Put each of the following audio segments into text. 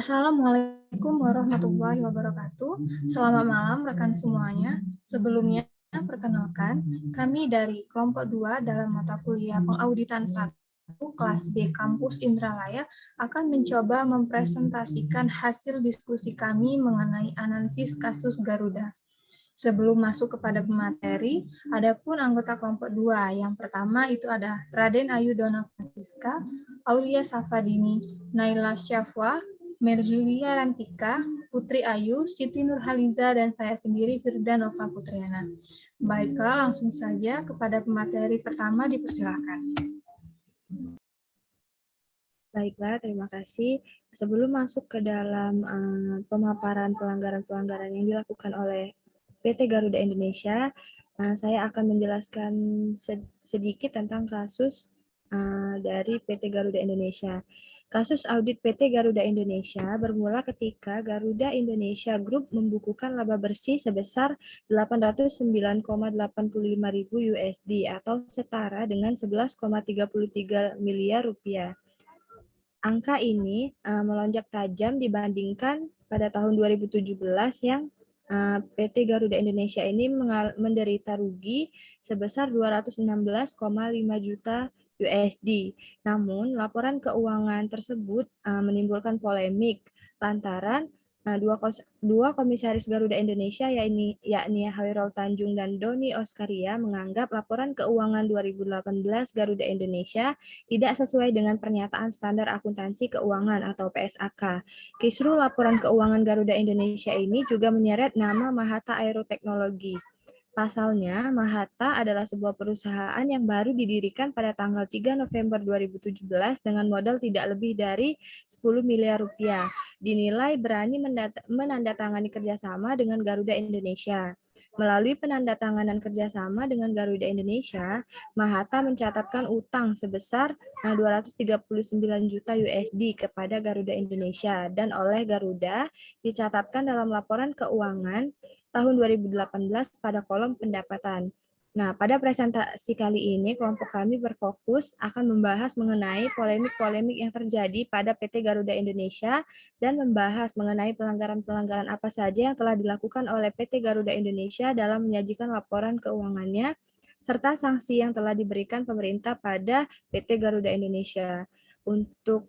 Assalamualaikum warahmatullahi wabarakatuh. Selamat malam rekan semuanya. Sebelumnya, perkenalkan, kami dari kelompok 2 dalam mata kuliah pengauditan 1 kelas B Kampus Indralaya akan mencoba mempresentasikan hasil diskusi kami mengenai analisis kasus Garuda. Sebelum masuk kepada pemateri, adapun anggota kelompok 2. Yang pertama itu ada Raden Ayu Dona Francisca, Aulia Safadini, Naila Syafwa, Merjulia Rantika, Putri Ayu, Siti Nurhaliza, dan saya sendiri Firda Nova Putriana. Baiklah, langsung saja kepada pemateri pertama, dipersilakan. Baiklah, terima kasih. Sebelum masuk ke dalam pemaparan pelanggaran-pelanggaran yang dilakukan oleh PT Garuda Indonesia, saya akan menjelaskan sedikit tentang kasus dari PT Garuda Indonesia. Kasus audit PT Garuda Indonesia bermula ketika Garuda Indonesia Group membukukan laba bersih sebesar 809,85 ribu USD atau setara dengan 11,33 miliar rupiah. Angka ini melonjak tajam dibandingkan pada tahun 2017 yang PT Garuda Indonesia ini menderita rugi sebesar 216,5 juta USD. Namun, laporan keuangan tersebut menimbulkan polemik lantaran dua komisaris Garuda Indonesia yakni Hairul Tanjung dan Doni Oskaria menganggap laporan keuangan 2018 Garuda Indonesia tidak sesuai dengan pernyataan standar akuntansi keuangan atau PSAK. Kisru laporan keuangan Garuda Indonesia ini juga menyeret nama Mahata Aeroteknologi. Pasalnya, Mahata adalah sebuah perusahaan yang baru didirikan pada tanggal 3 November 2017 dengan modal tidak lebih dari 10 miliar rupiah. Dinilai berani menandatangani kerjasama dengan Garuda Indonesia. Melalui penandatanganan kerjasama dengan Garuda Indonesia, Mahata mencatatkan utang sebesar 239 juta USD kepada Garuda Indonesia dan oleh Garuda dicatatkan dalam laporan keuangan tahun 2018 pada kolom pendapatan. Nah, pada presentasi kali ini, kelompok kami berfokus akan membahas mengenai polemik-polemik yang terjadi pada PT Garuda Indonesia dan membahas mengenai pelanggaran-pelanggaran apa saja yang telah dilakukan oleh PT Garuda Indonesia dalam menyajikan laporan keuangannya, serta sanksi yang telah diberikan pemerintah pada PT Garuda Indonesia. Untuk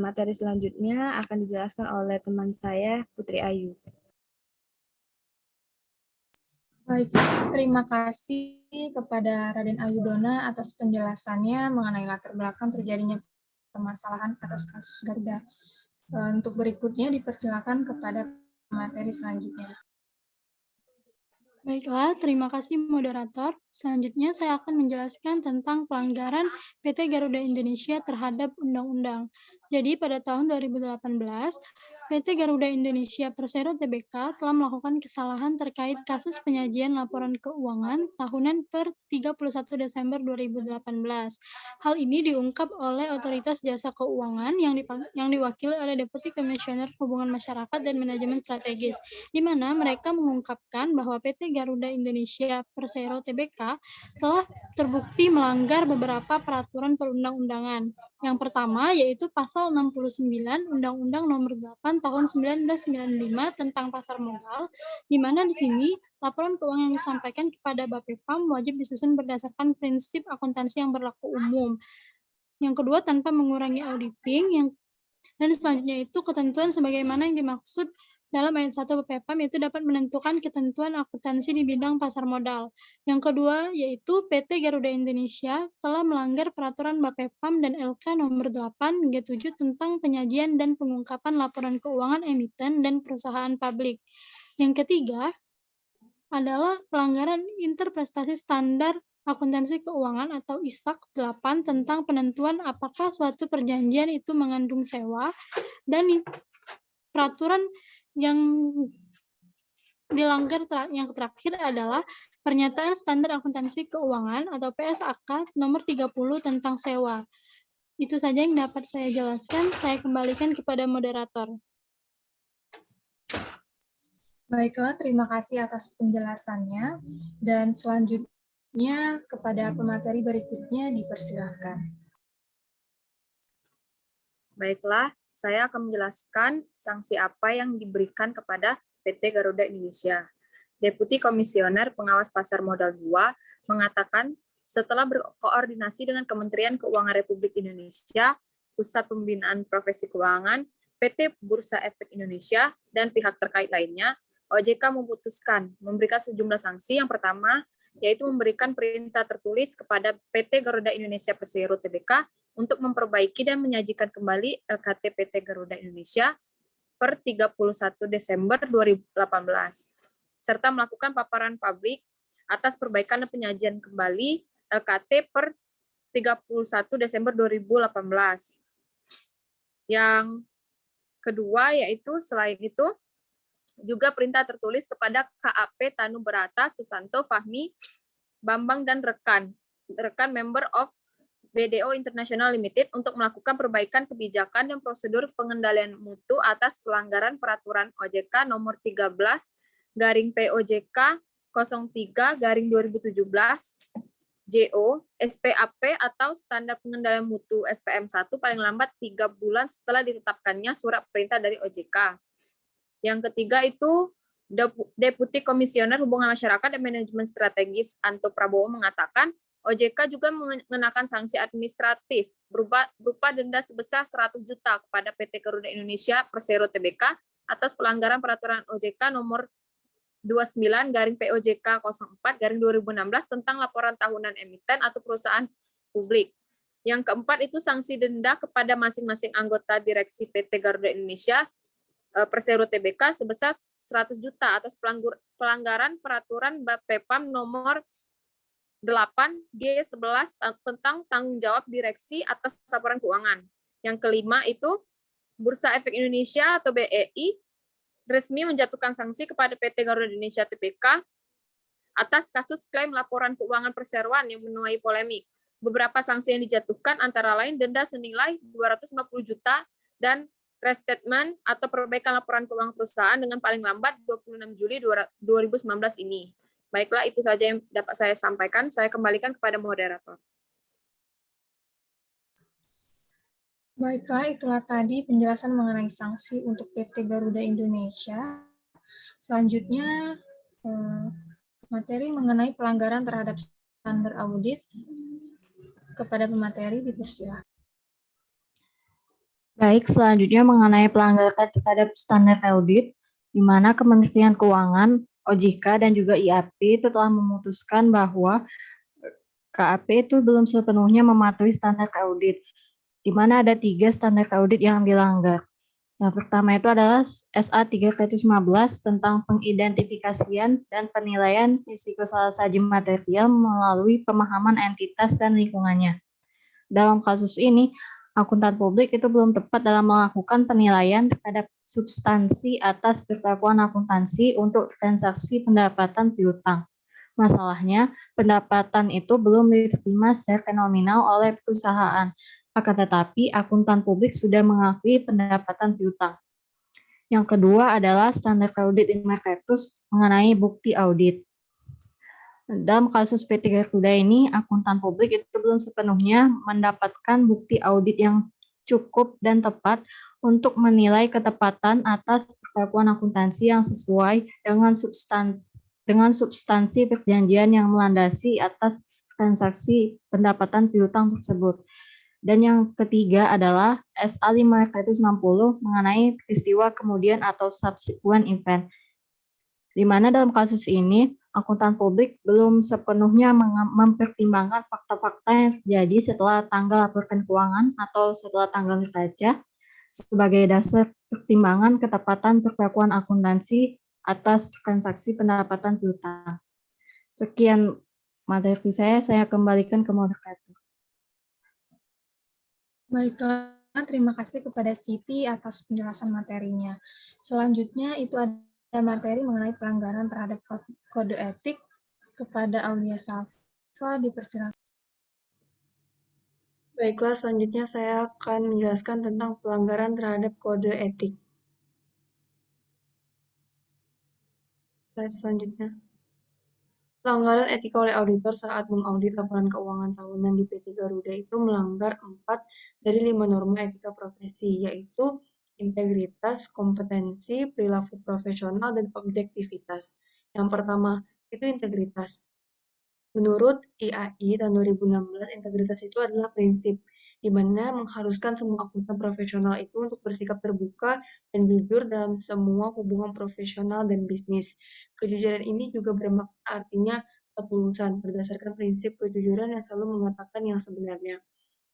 materi selanjutnya akan dijelaskan oleh teman saya, Putri Ayu. Baik, terima kasih kepada Raden Ayudona atas penjelasannya mengenai latar belakang terjadinya permasalahan atas kasus Garuda. Untuk berikutnya dipersilakan kepada materi selanjutnya. Baiklah, terima kasih moderator. Selanjutnya saya akan menjelaskan tentang pelanggaran PT Garuda Indonesia terhadap undang-undang. Jadi pada tahun 2018, PT Garuda Indonesia Persero Tbk telah melakukan kesalahan terkait kasus penyajian laporan keuangan tahunan per 31 Desember 2018. Hal ini diungkap oleh Otoritas Jasa Keuangan yang diwakili oleh Deputi Komisioner Hubungan Masyarakat dan Manajemen Strategis, di mana mereka mengungkapkan bahwa PT Garuda Indonesia Persero Tbk telah terbukti melanggar beberapa peraturan perundang-undangan. Yang pertama yaitu pasal 69 Undang-Undang Nomor 8 Tahun 1995 tentang pasar modal, di mana di sini laporan keuangan yang disampaikan kepada Bapepam wajib disusun berdasarkan prinsip akuntansi yang berlaku umum. Yang kedua, tanpa mengurangi auditing, dan selanjutnya itu ketentuan sebagaimana yang dimaksud dalam ayat 1 BPPAM, yaitu dapat menentukan ketentuan akuntansi di bidang pasar modal. Yang kedua, yaitu PT Garuda Indonesia telah melanggar peraturan BAPEPAM dan LK nomor 8 G7 tentang penyajian dan pengungkapan laporan keuangan emiten dan perusahaan publik. Yang ketiga adalah pelanggaran interpretasi standar akuntansi keuangan atau ISAK 8 tentang penentuan apakah suatu perjanjian itu mengandung sewa, dan peraturan yang dilanggar yang terakhir adalah pernyataan standar akuntansi keuangan atau PSAK nomor 30 tentang sewa. Itu saja yang dapat saya jelaskan. Saya kembalikan kepada moderator. Baiklah, terima kasih atas penjelasannya. Dan selanjutnya kepada pemateri berikutnya dipersilakan. Baiklah, saya akan menjelaskan sanksi apa yang diberikan kepada PT Garuda Indonesia. Deputi Komisioner Pengawas Pasar Modal 2 mengatakan setelah berkoordinasi dengan Kementerian Keuangan Republik Indonesia, Pusat Pembinaan Profesi Keuangan, PT Bursa Efek Indonesia, dan pihak terkait lainnya, OJK memutuskan memberikan sejumlah sanksi. Yang pertama, yaitu memberikan perintah tertulis kepada PT Garuda Indonesia Persero Tbk untuk memperbaiki dan menyajikan kembali LKT PT Garuda Indonesia per 31 Desember 2018, serta melakukan paparan publik atas perbaikan dan penyajian kembali LKT per 31 Desember 2018. Yang kedua, yaitu selain itu, juga perintah tertulis kepada KAP Tanu Berata, Sutanto, Fahmi, Bambang, dan rekan member of BDO International Limited untuk melakukan perbaikan kebijakan dan prosedur pengendalian mutu atas pelanggaran peraturan OJK nomor 13 garing POJK 03/2017 JO SPAP atau standar pengendalian mutu SPM 1 paling lambat 3 bulan setelah ditetapkannya surat perintah dari OJK. Yang ketiga itu Deputi Komisioner Hubungan Masyarakat dan Manajemen Strategis Anto Prabowo mengatakan OJK juga mengenakan sanksi administratif berupa denda sebesar 100 juta kepada PT Garuda Indonesia Persero Tbk atas pelanggaran peraturan OJK nomor 29/POJK 04/2016 tentang laporan tahunan emiten atau perusahaan publik. Yang keempat itu sanksi denda kepada masing-masing anggota direksi PT Garuda Indonesia Persero Tbk sebesar 100 juta atas pelanggaran peraturan Bapepam nomor 8G11 tentang tanggung jawab direksi atas laporan keuangan. Yang kelima itu Bursa Efek Indonesia atau BEI resmi menjatuhkan sanksi kepada PT Garuda Indonesia Tbk atas kasus klaim laporan keuangan perseroan yang menuai polemik. Beberapa sanksi yang dijatuhkan antara lain denda senilai 250 juta dan restatement atau perbaikan laporan keuangan perusahaan dengan paling lambat 26 Juli 2019 ini. Baiklah, itu saja yang dapat saya sampaikan. Saya kembalikan kepada moderator. Baiklah, itulah tadi penjelasan mengenai sanksi untuk PT Garuda Indonesia. Selanjutnya, materi mengenai pelanggaran terhadap standar audit. Kepada pemateri, dipersilakan. Baik, selanjutnya mengenai pelanggaran terhadap standar audit, di mana Kementerian Keuangan, OJK, dan juga IAP itu telah memutuskan bahwa KAP itu belum sepenuhnya mematuhi standar audit, di mana ada 3 standar audit yang dilanggar. Yang pertama itu adalah SA 315 tentang pengidentifikasian dan penilaian risiko salah saji material melalui pemahaman entitas dan lingkungannya. Dalam kasus ini, akuntan publik itu belum tepat dalam melakukan penilaian terhadap substansi atas perlakuan akuntansi untuk transaksi pendapatan piutang. Masalahnya, pendapatan itu belum diterima secara nominal oleh perusahaan, akan tetapi akuntan publik sudah mengakui pendapatan piutang. Yang kedua adalah standar audit 500 mengenai bukti audit. Dalam kasus PT Garuda ini, akuntan publik itu belum sepenuhnya mendapatkan bukti audit yang cukup dan tepat untuk menilai ketepatan atas perlakuan akuntansi yang sesuai dengan substansi perjanjian yang melandasi atas transaksi pendapatan piutang tersebut. Dan yang ketiga adalah SA 560 mengenai peristiwa kemudian atau subsequent event, di mana dalam kasus ini akuntan publik belum sepenuhnya mempertimbangkan fakta-fakta yang terjadi setelah tanggal laporan keuangan atau setelah tanggal neraca sebagai dasar pertimbangan ketepatan perlakuan akuntansi atas transaksi pendapatan piutang. Sekian materi saya kembalikan ke moderator. Baiklah, terima kasih kepada Siti atas penjelasan materinya. Selanjutnya itu ada materi mengenai pelanggaran terhadap kode etik. Kepada Aulia Safa, dipersilakan. Baiklah, selanjutnya saya akan menjelaskan tentang pelanggaran terhadap kode etik. Slide selanjutnya. Pelanggaran etika oleh auditor saat mengaudit laporan keuangan tahunan di PT Garuda itu melanggar 4 dari 5 norma etika profesi, yaitu integritas, kompetensi, perilaku profesional, dan objektivitas. Yang pertama, itu integritas. Menurut IAI tahun 2016, integritas itu adalah prinsip di mana mengharuskan semua akuntan profesional itu untuk bersikap terbuka dan jujur dalam semua hubungan profesional dan bisnis. Kejujuran ini juga bermakna artinya ketulusan berdasarkan prinsip kejujuran yang selalu mengatakan yang sebenarnya.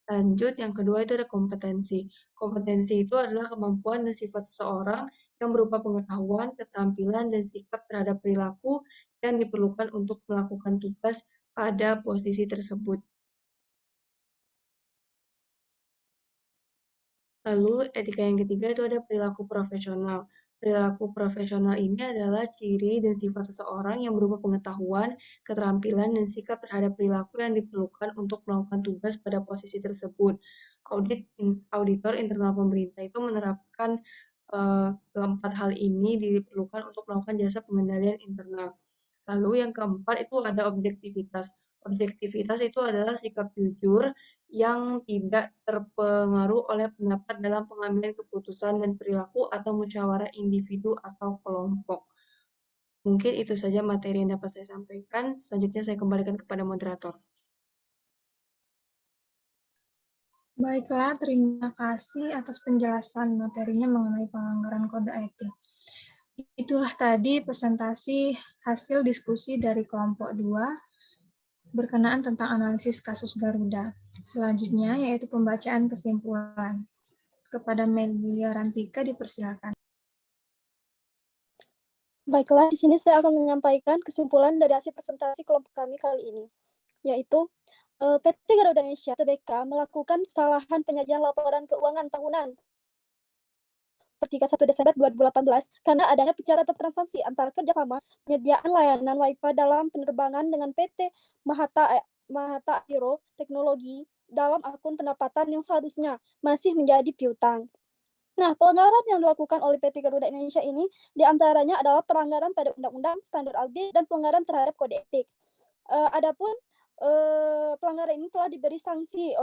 Lanjut, yang kedua itu ada kompetensi. Kompetensi itu adalah kemampuan dan sifat seseorang yang berupa pengetahuan, keterampilan, dan sikap terhadap perilaku yang diperlukan untuk melakukan tugas pada posisi tersebut. Lalu, etika yang ketiga itu ada perilaku profesional. Perilaku profesional ini adalah ciri dan sifat seseorang yang berupa pengetahuan, keterampilan, dan sikap terhadap perilaku yang diperlukan untuk melakukan tugas pada posisi tersebut. Auditor internal pemerintah itu menerapkan keempat hal ini diperlukan untuk melakukan jasa pengendalian internal. Lalu yang keempat itu ada objektivitas. Objektivitas itu adalah sikap jujur yang tidak terpengaruh oleh pendapat dalam pengambilan keputusan dan perilaku atau musyawarah individu atau kelompok. Mungkin itu saja materi yang dapat saya sampaikan. Selanjutnya saya kembalikan kepada moderator. Baiklah, terima kasih atas penjelasan materinya mengenai pelanggaran kode etik. Itulah tadi presentasi hasil diskusi dari kelompok 2 berkenaan tentang analisis kasus Garuda. Selanjutnya yaitu pembacaan kesimpulan. Kepada Melia Rantika dipersilakan. Baiklah, di sini saya akan menyampaikan kesimpulan dari hasil presentasi kelompok kami kali ini, yaitu PT Garuda Indonesia (Tbk) melakukan kesalahan penyajian laporan keuangan tahunan per 31 Desember 2018 karena adanya pencatatan transaksi antara kerjasama penyediaan layanan Wi-Fi dalam penerbangan dengan PT Mahata Aero Teknologi dalam akun pendapatan yang seharusnya masih menjadi piutang. Nah, pelanggaran yang dilakukan oleh PT Garuda Indonesia ini diantaranya adalah pelanggaran pada Undang-Undang, Standar Audit, dan pelanggaran terhadap Kode Etik. Adapun pelanggaran ini telah diberi sanksi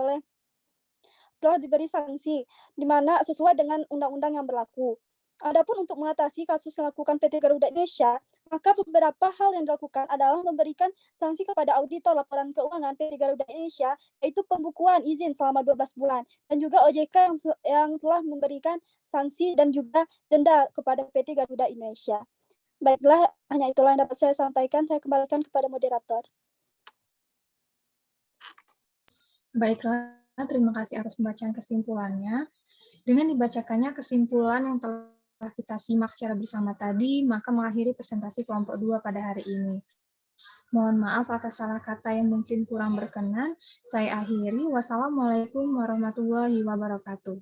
di mana sesuai dengan undang-undang yang berlaku. Adapun untuk mengatasi kasus yang dilakukan PT Garuda Indonesia, maka beberapa hal yang dilakukan adalah memberikan sanksi kepada auditor laporan keuangan PT Garuda Indonesia, yaitu pembukuan izin selama 12 bulan, dan juga OJK yang telah memberikan sanksi dan juga denda kepada PT Garuda Indonesia. Baiklah, hanya itulah yang dapat saya sampaikan. Saya kembalikan kepada moderator. Baiklah, terima kasih atas pembacaan kesimpulannya. Dengan dibacakannya kesimpulan yang telah kita simak secara bersama tadi, maka mengakhiri presentasi kelompok 2 pada hari ini. Mohon maaf atas salah kata yang mungkin kurang berkenan. Saya akhiri. Wassalamualaikum warahmatullahi wabarakatuh.